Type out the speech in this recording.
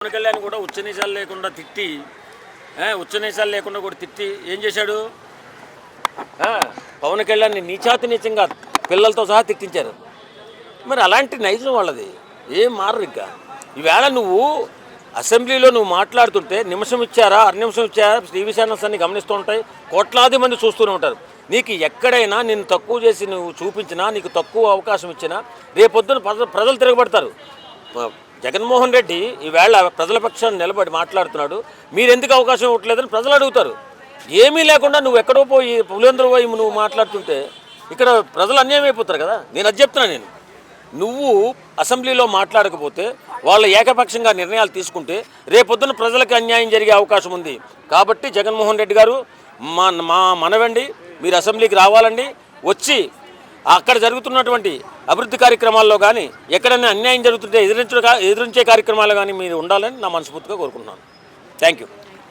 పవన్ కళ్యాణ్ కూడా ఉచ్చనీచాలు లేకుండా కూడా తిట్టి ఏం చేశాడు? పవన్ కళ్యాణ్ని నీచాతినీచంగా పిల్లలతో సహా తిట్టించారు. మరి అలాంటి నైజం వాళ్ళది, ఏం మారరు. ఇంకా ఈవేళ నువ్వు అసెంబ్లీలో నువ్వు మాట్లాడుతుంటే నిమిషం ఇచ్చారా, అర నిమిషం ఇచ్చారా, టీవీ ఛానల్స్ అన్ని గమనిస్తూ ఉంటాయి, కోట్లాది మంది చూస్తూనే ఉంటారు. నీకు ఎక్కడైనా నిన్ను తక్కువ చేసి నువ్వు చూపించినా, నీకు తక్కువ అవకాశం ఇచ్చినా రేపొద్దున ప్రజలు తిరగబడతారు. జగన్మోహన్ రెడ్డి ఈవేళ ప్రజల పక్షాన్ని నిలబడి మాట్లాడుతున్నాడు, మీరెందుకు అవకాశం ఇవ్వట్లేదని ప్రజలు అడుగుతారు. ఏమీ లేకుండా నువ్వు ఎక్కడో పోయి పులివెందుల పోయి నువ్వు మాట్లాడుతుంటే ఇక్కడ ప్రజలు అన్యాయం అయిపోతారు కదా. నేను అది చెప్తున్నాను. నువ్వు అసెంబ్లీలో మాట్లాడకపోతే వాళ్ళ ఏకపక్షంగా నిర్ణయాలు తీసుకుంటే రేపొద్దున ప్రజలకు అన్యాయం జరిగే అవకాశం ఉంది. కాబట్టి జగన్మోహన్ రెడ్డి గారు మా మనవండి, మీరు అసెంబ్లీకి రావాలండి, వచ్చి అక్కడ జరుగుతున్నటువంటి అభివృద్ధి కార్యక్రమాల్లో కానీ ఎక్కడైనా అన్యాయం జరుగుతుంటే ఎదిరించే కార్యక్రమాలు కానీ మీరు ఉండాలని నా మనస్ఫూర్తిగా కోరుకుంటున్నాను. Thank you.